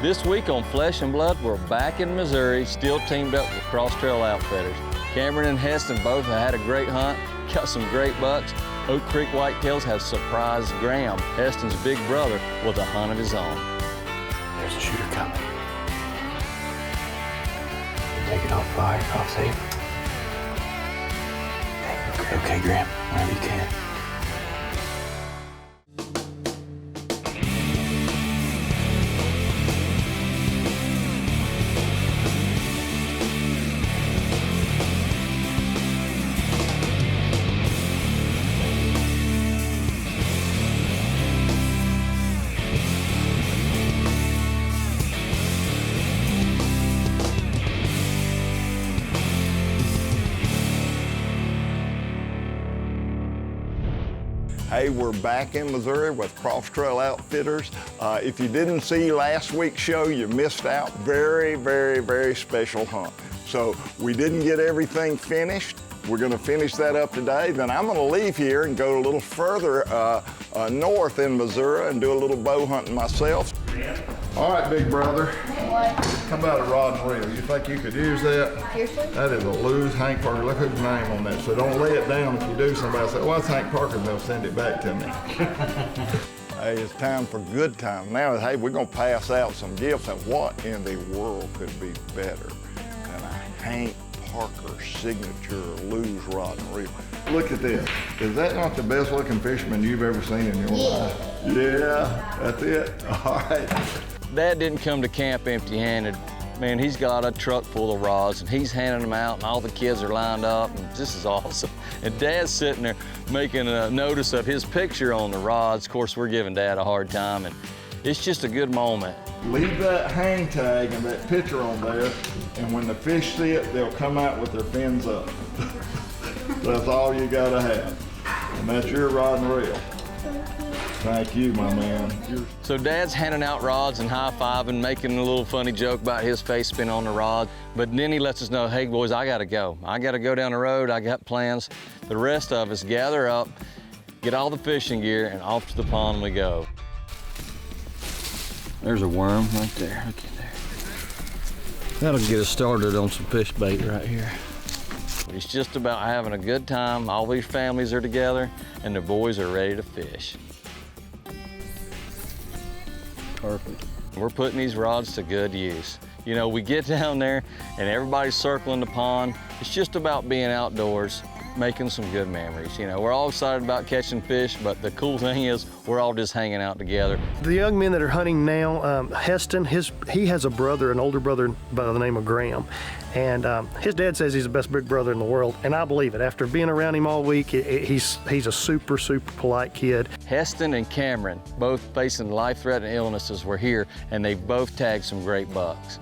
This week on Flesh and Blood, we're back in Missouri, still teamed up with Cross Trail Outfitters. Cameron and Heston both have had a great hunt, got some great bucks. Oak Creek Whitetails have surprised Graham, Heston's big brother, with a hunt of his own. There's a shooter coming. Take it off fire, off safe. Okay, Graham, whenever you can. Hey, we're back in Missouri with Cross Trail Outfitters. If you didn't see last week's show, you missed out. Very, very, very special hunt. So we didn't get everything finished. We're gonna finish that up today. Then I'm gonna leave here and go a little further north in Missouri and do a little bow hunting myself. All right, big brother. What? How about a rod and reel? You think you could use that? Seriously? That is a loose Hank Parker. Look whose name on that. So don't lay it down if you do. Somebody say, well, it's Hank Parker, and they'll send it back to me. Hey, it's time for good time. Now, hey, we're gonna pass out some gifts, and what in the world could be better than a Hank Parker signature loose rod and reel? Look at this. Is that not the best looking fisherman you've ever seen in your life? Yeah, that's it. All right. Dad didn't come to camp empty-handed. Man, he's got a truck full of rods, and he's handing them out, and all the kids are lined up, and this is awesome. And Dad's sitting there making a notice of his picture on the rods. Of course, we're giving Dad a hard time, and it's just a good moment. Leave that hang tag and that picture on there, and when the fish see it, they'll come out with their fins up. That's all you gotta have. And that's your rod and reel. Thank you, my man. So Dad's handing out rods and high-fiving, making a little funny joke about his face spin on the rod. But then he lets us know, hey, boys, I gotta go. I gotta go down the road. I got plans. The rest of us gather up, get all the fishing gear, and off to the pond we go. There's a worm right there. Look at there. That'll get us started on some fish bait right here. It's just about having a good time. All these families are together, and the boys are ready to fish. Perfect. We're putting these rods to good use. You know, we get down there and everybody's circling the pond. It's just about being outdoors, making some good memories. You know, we're all excited about catching fish, but the cool thing is we're all just hanging out together. The young men that are hunting now, Heston, he has a brother, an older brother by the name of Graham. And his dad says he's the best big brother in the world, and I believe it. After being around him all week, he's a super, super polite kid. Heston and Cameron, both facing life-threatening illnesses, were here, and they both tagged some great bucks.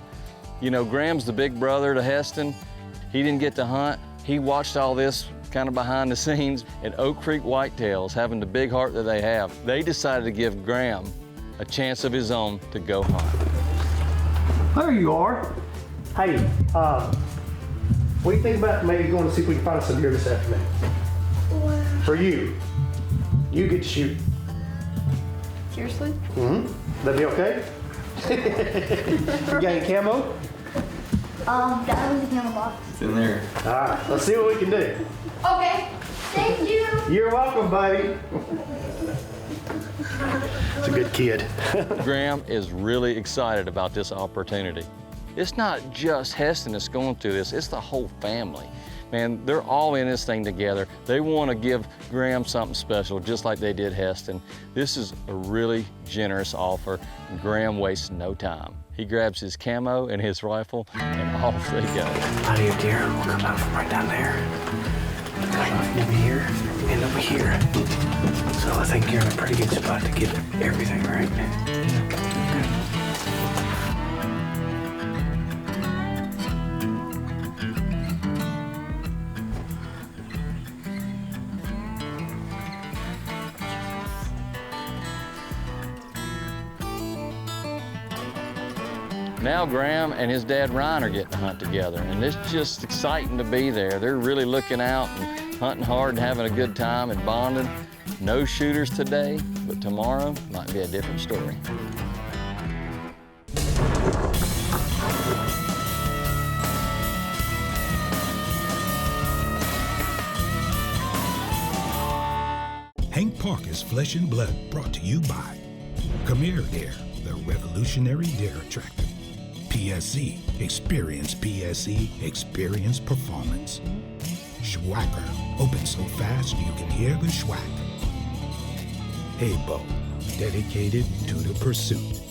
You know, Graham's the big brother to Heston. He didn't get to hunt. He watched all this kind of behind the scenes. And Oak Creek Whitetails, having the big heart that they have, they decided to give Graham a chance of his own to go hunt. There you are. Hey, what do you think about maybe going to see if we can find some deer this afternoon? Wow. For you. You get to shoot. Seriously? Mm-hmm. That'd be okay? You got any camo? That was the camera box. It's in there. All right, let's see what we can do. Okay. Thank you. You're welcome, buddy. It's a good kid. Graham is really excited about this opportunity. It's not just Heston that's going through this, it's the whole family. Man, they're all in this thing together. They want to give Graham something special, just like they did Heston. This is a really generous offer, and Graham wastes no time. He grabs his camo and his rifle, and off they go. Plenty of deer will come out from right down there. Come off over here and over here. So I think you're in a pretty good spot to get everything right. Now Graham and his dad Ryan are getting to hunt together, and it's just exciting to be there. They're really looking out and hunting hard and having a good time and bonding. No shooters today, but tomorrow might be a different story. Hank Parker's Flesh and Blood, brought to you by Premier Dare, the revolutionary dare tractor. PSC, experience PSC, experience performance. Schwacker, open so fast you can hear the schwack. Haybo, dedicated to the pursuit.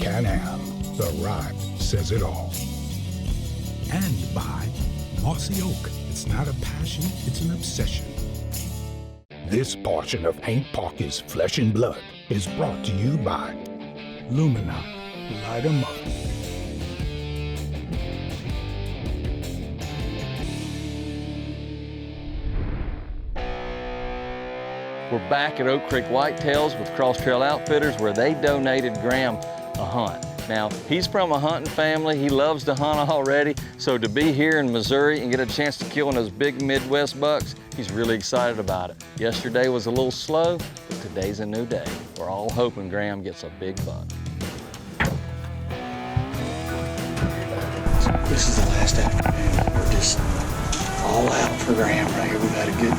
Can-Am, the ride says it all. And by Mossy Oak, it's not a passion, it's an obsession. This portion of Hank Parker's Flesh and Blood is brought to you by Lumina, light 'em up. We're back at Oak Creek Whitetails with Cross Trail Outfitters, where they donated Graham a hunt. Now, he's from a hunting family. He loves to hunt already. So to be here in Missouri and get a chance to kill one of those big Midwest bucks, he's really excited about it. Yesterday was a little slow, but today's a new day. We're all hoping Graham gets a big buck. This is the last afternoon. We're just all out for Graham right here. We've had a good,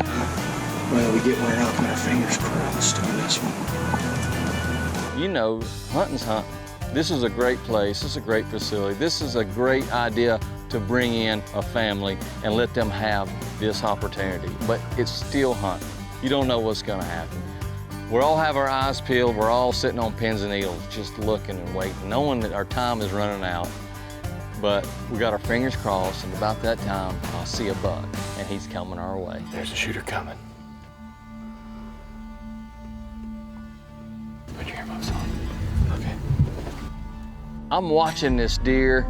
well, we get wear out and our fingers crossed on this one. You know, hunting's hunting. This is a great place, this is a great facility. This is a great idea to bring in a family and let them have this opportunity, but it's still hunting. You don't know what's gonna happen. We all have our eyes peeled, we're all sitting on pins and needles, just looking and waiting, knowing that our time is running out. But we got our fingers crossed, and about that time, I'll see a buck, and he's coming our way. There's a shooter coming. Put your earmuffs on. Okay. I'm watching this deer,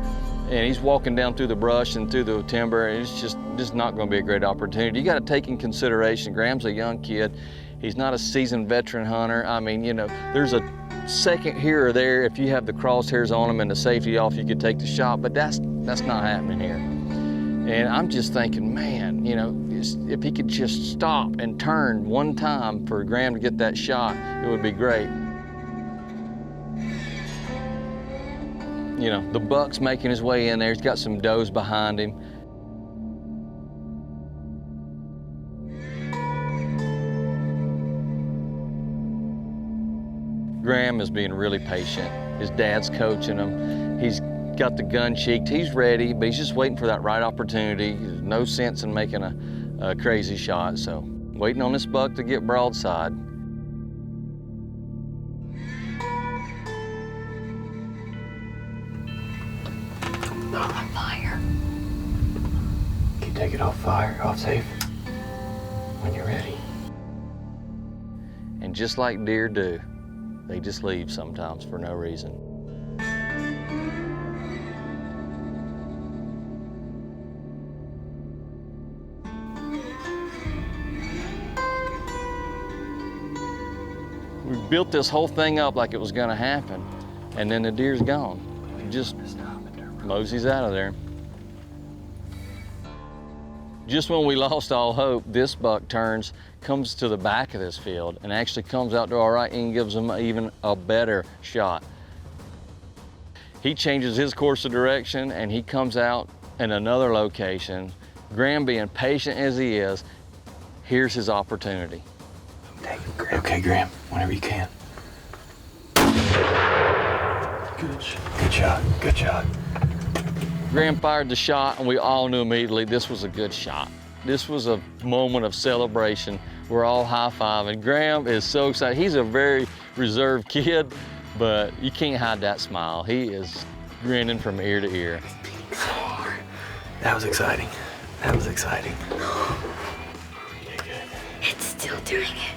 and he's walking down through the brush and through the timber, and it's just not gonna be a great opportunity. You gotta take in consideration, Graham's a young kid. He's not a seasoned veteran hunter. I mean, you know, there's a second here or there, if you have the crosshairs on him and the safety off, you could take the shot, but that's not happening here. And I'm just thinking, man, you know, if he could just stop and turn one time for Graham to get that shot, it would be great. You know, the buck's making his way in there. He's got some does behind him. Graham is being really patient. His dad's coaching him. He's got the gun cheeked. He's ready, but he's just waiting for that right opportunity. There's no sense in making a crazy shot, so waiting on this buck to get broadside. Not on fire. Can you take it off fire, off safe? When you're ready. And just like deer do, they just leave sometimes for no reason. We built this whole thing up like it was gonna happen, and then the deer's gone. He just moseys out of there. Just when we lost all hope, this buck turns, comes to the back of this field, and actually comes out to our right and gives him even a better shot. He changes his course of direction and he comes out in another location. Graham, being patient as he is, here's his opportunity. Okay, Graham, whenever you can. Good shot, good shot. Graham fired the shot and we all knew immediately this was a good shot. This was a moment of celebration. We're all high-fiving. Graham is so excited. He's a very reserved kid, but you can't hide that smile. He is grinning from ear to ear. That was exciting. That was exciting. It's still doing it.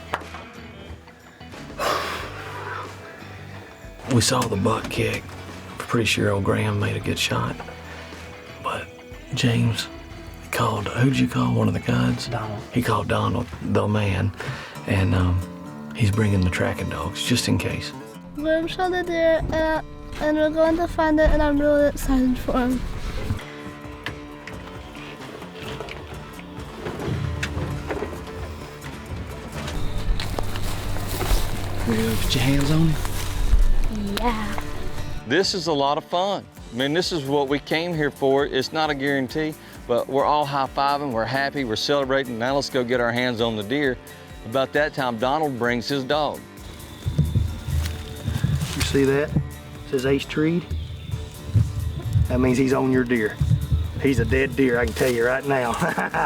We saw the buck kick. Pretty sure old Graham made a good shot. But James called, who'd you call, one of the guides? Donald. He called Donald, the man, and he's bringing the tracking dogs, just in case. Graham saw the deer, and we're going to find it, and I'm really excited for him. You gonna put your hands on him? Yeah. This is a lot of fun. I mean, this is what we came here for. It's not a guarantee, but we're all high-fiving, we're happy, we're celebrating. Now let's go get our hands on the deer. About that time, Donald brings his dog. You see that? It says H-treed. That means he's on your deer. He's a dead deer, I can tell you right now.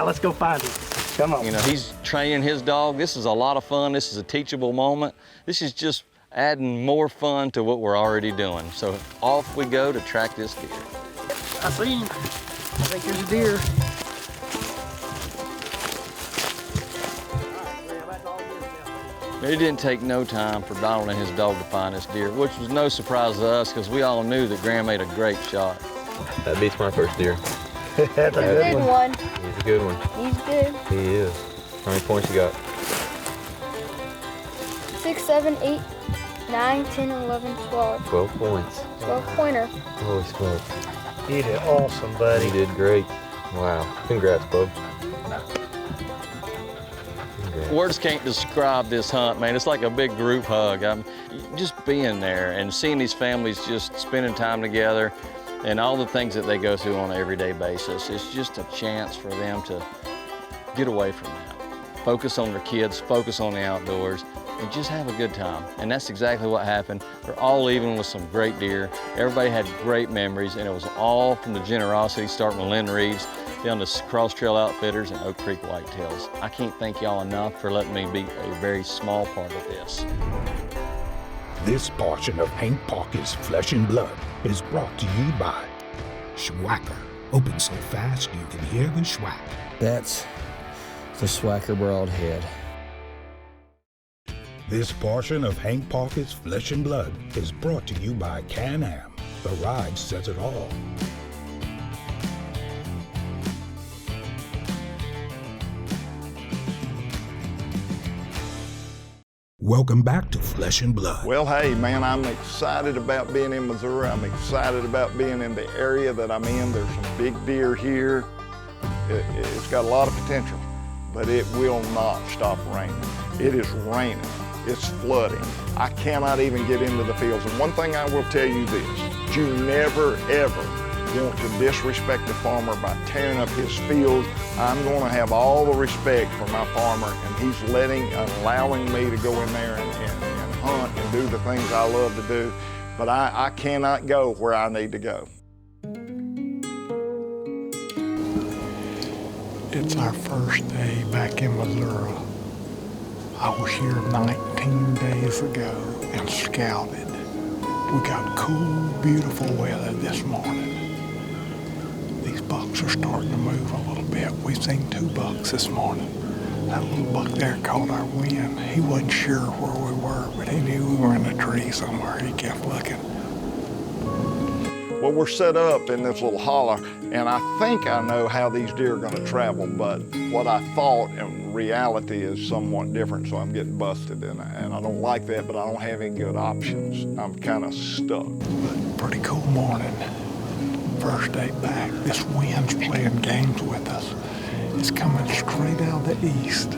Let's go find him. Come on. You know, he's training his dog. This is a lot of fun. This is a teachable moment. This is just adding more fun to what we're already doing. So off we go to track this deer. I see him. I think there's a deer. It didn't take no time for Donald and his dog to find this deer, which was no surprise to us because we all knew that Graham made a great shot. That beats my first deer. That's a good one. He's a good one. He's good. He is. How many points you got? 6, 7, 8, 9, 10, 11, 12. 12 points. 12-pointer. Holy smokes. You did awesome, buddy. You did great. Wow. Congrats, bub. Words can't describe this hunt, man. It's like a big group hug. Just being there and seeing these families just spending time together and all the things that they go through on an everyday basis. It's just a chance for them to get away from that. Focus on their kids, focus on the outdoors, and just have a good time. And that's exactly what happened. They're all leaving with some great deer. Everybody had great memories, and it was all from the generosity, starting with Lynn Reeves, down to Cross Trail Outfitters and Oak Creek Whitetails. I can't thank y'all enough for letting me be a very small part of this. This portion of Hank Parker's Flesh and Blood is brought to you by Schwacker. Open so fast you can hear the schwack. That's the Swacker Broadhead. This portion of Hank Parker's Flesh and Blood is brought to you by Can-Am. The ride says it all. Welcome back to Flesh and Blood. Well, hey, man, I'm excited about being in Missouri. I'm excited about being in the area that I'm in. There's some big deer here. It's got a lot of potential, but it will not stop raining. It is raining. It's flooding. I cannot even get into the fields. And one thing I will tell you this, you never, ever want to disrespect the farmer by tearing up his field. I'm going to have all the respect for my farmer, and he's allowing me to go in there and hunt and do the things I love to do. But I cannot go where I need to go. It's our first day back in Missouri. I was here 19 days ago and scouted. We got cool, beautiful weather this morning. These bucks are starting to move a little bit. We've seen 2 bucks this morning. That little buck there caught our wind. He wasn't sure where we were, but he knew we were in a tree somewhere. He kept looking. Well, we're set up in this little holler, and I think I know how these deer are going to travel, but what I thought in reality is somewhat different, so I'm getting busted, and I don't like that, but I don't have any good options. I'm kind of stuck. Pretty cool morning. First day back. This wind's playing games with us. It's coming straight out of the east,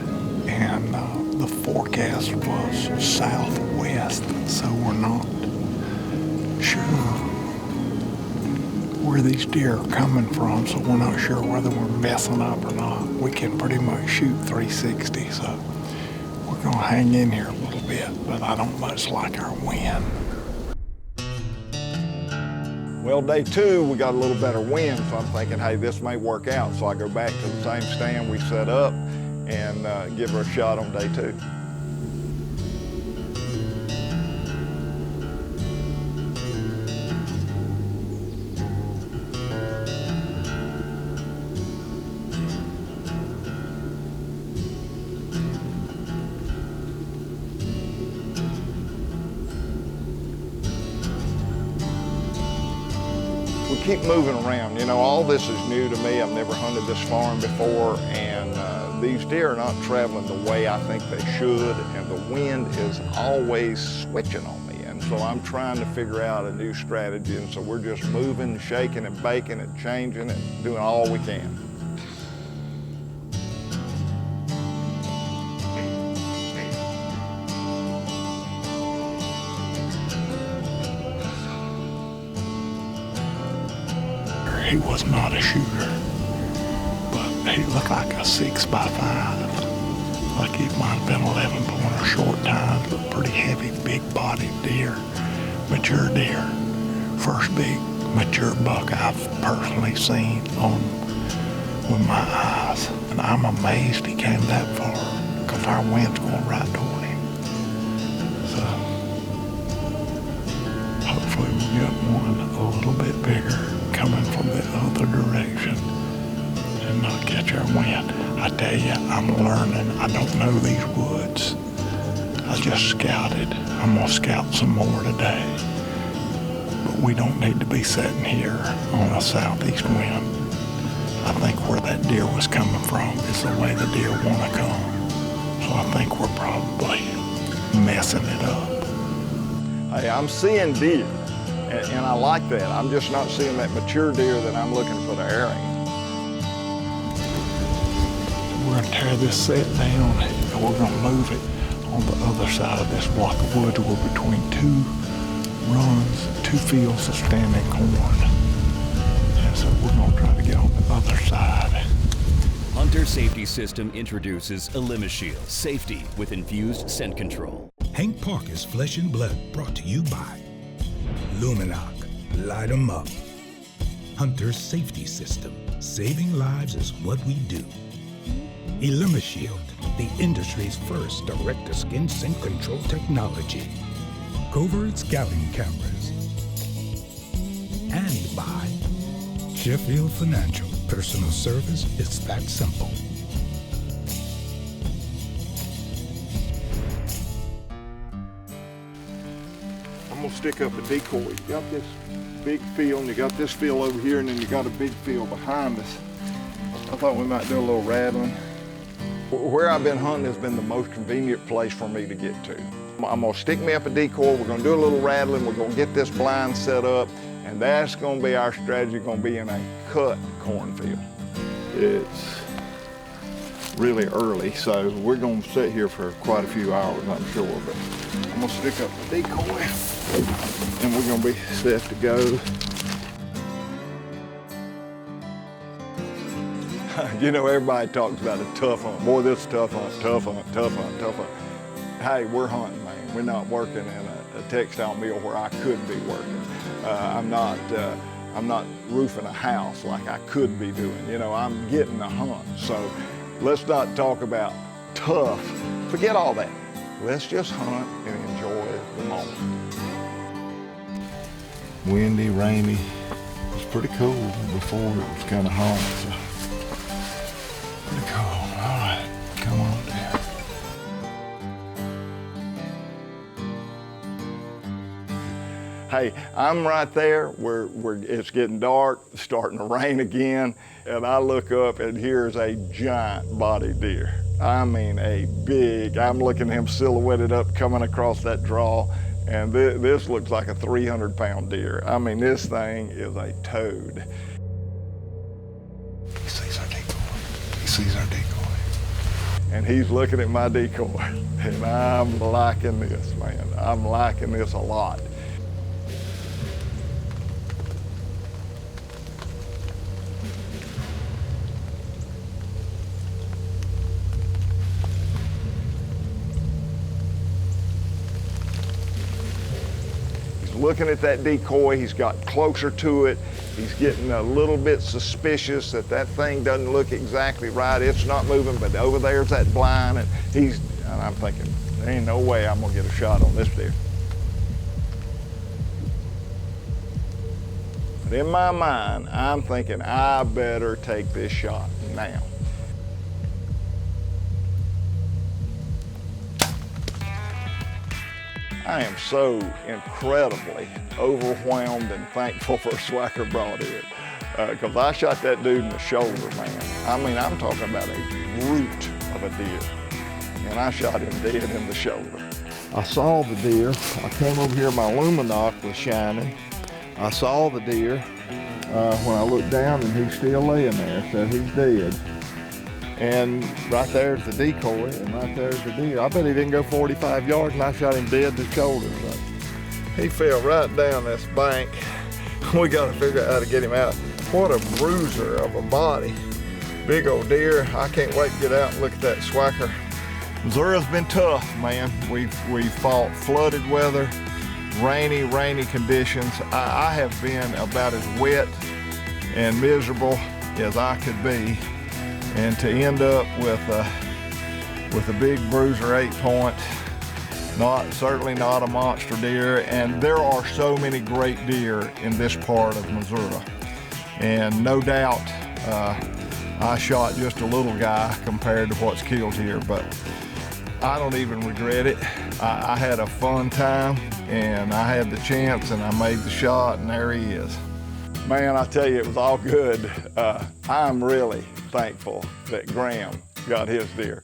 and the forecast was southwest, so we're not sure where these deer are coming from, so we're not sure whether we're messing up or not. We can pretty much shoot 360, so we're gonna hang in here a little bit, but I don't much like our wind. Well, day 2, we got a little better wind, so I'm thinking, hey, this may work out. So I go back to the same stand we set up and give her a shot on day 2. We keep moving around. You know, all this is new to me. I've never hunted this farm before, and these deer are not traveling the way I think they should, and the wind is always switching on me. And so I'm trying to figure out a new strategy, and so we're just moving, shaking and baking and changing and doing all we can. he was not a shooter, but he looked like a 6x5. Like he might have been 11-pointer, short tines, but pretty heavy, big-bodied deer, mature deer. First big mature buck I've personally seen with my eyes. And I'm amazed he came that far because our wind's going right toward him. So hopefully we'll get one a little bit bigger coming from the other direction and not catch our wind. I tell you, I'm learning. I don't know these woods. I just scouted. I'm gonna scout some more today. But we don't need to be sitting here on a southeast wind. I think where that deer was coming from is the way the deer wanna come. So I think we're probably messing it up. Hey, I'm seeing deer, and I like that. I'm just not seeing that mature deer that I'm looking for the airing. We're gonna tear this set down and we're gonna move it on the other side of this block of woods. We're between two runs, two fields of standing corn. And so we're gonna try to get on the other side. Hunter Safety System introduces Elimishield safety with infused scent control. Hank Parker's Flesh and Blood, brought to you by Luminoc. Light 'em up. Hunter Safety System. Saving lives is what we do. Elimishield, the industry's first direct-to-skin scent control technology. Covert scouting cameras. And by Sheffield Financial. Personal service, it's that simple. I'm gonna stick up a decoy. You got this big field, and you got this field over here, and then you got a big field behind us. I thought we might do a little rattling. Where I've been hunting has been the most convenient place for me to get to. I'm gonna stick me up a decoy, we're gonna do a little rattling, we're gonna get this blind set up, and that's gonna be our strategy, gonna be in a cut cornfield. It's really early, so we're gonna sit here for quite a few hours, I'm sure, but I'm gonna stick up the decoy, and we're gonna be set to go. You know, everybody talks about a tough hunt. Boy, this is a tough hunt, tough hunt, tough hunt, tough hunt. Hey, we're hunting, man. We're not working in a textile mill where I could be working. I'm not roofing a house like I could be doing. You know, I'm getting a hunt. So let's not talk about tough. Forget all that. Let's just hunt and enjoy the moment. Windy, rainy. It was pretty cool before it was kind of hot. So. Pretty cool. All right, come on down. Hey, I'm right there where it's getting dark, starting to rain again, and I look up and here's a giant bodied deer. I mean I'm looking at him silhouetted up coming across that draw, and this looks like a 300-pound deer. I mean, this thing is a toad. He sees our decoy. He sees our decoy. And he's looking at my decoy, and I'm liking this, man. I'm liking this a lot. Looking at that decoy, he's got closer to it. He's getting a little bit suspicious that that thing doesn't look exactly right. It's not moving, but over there's that blind, and I'm thinking, there ain't no way I'm gonna get a shot on this deer. But in my mind, I'm thinking I better take this shot now. I am so incredibly overwhelmed and thankful for Swacker Broadhead, because I shot that dude in the shoulder, man. I mean, I'm talking about a brute of a deer, and I shot him dead in the shoulder. I saw the deer. I came over here, my Luminoc was shining. I saw the deer when I looked down, and he's still laying there, so he's dead. And right there's the decoy, and right there's the deer. I bet he didn't go 45 yards, and I shot him dead in the shoulder. So he fell right down this bank. We got to figure out how to get him out. What a bruiser of a body. Big old deer. I can't wait to get out and look at that swacker. Missouri's been tough, man. We've fought flooded weather, rainy conditions. I have been about as wet and miserable as I could be. And to end up with a big bruiser 8-point, certainly not a monster deer. And there are so many great deer in this part of Missouri. And no doubt, I shot just a little guy compared to what's killed here, but I don't even regret it. I had a fun time, and I had the chance, and I made the shot, and there he is. Man, I tell you, it was all good. I'm really thankful that Graham got his deer.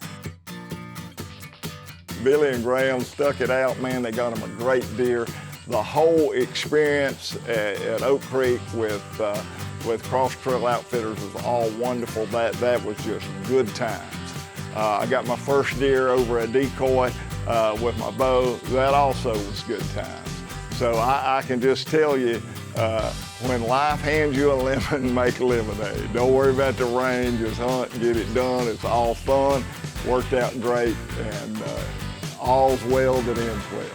Billy and Graham stuck it out, man. They got him a great deer. The whole experience at Oak Creek with Cross Trail Outfitters was all wonderful. That was just good times. I got my first deer over a decoy with my bow. That also was good times. So I can just tell you, when life hands you a lemon, make lemonade. Don't worry about the rain, just hunt and get it done. It's all fun, worked out great, and all's well that ends well.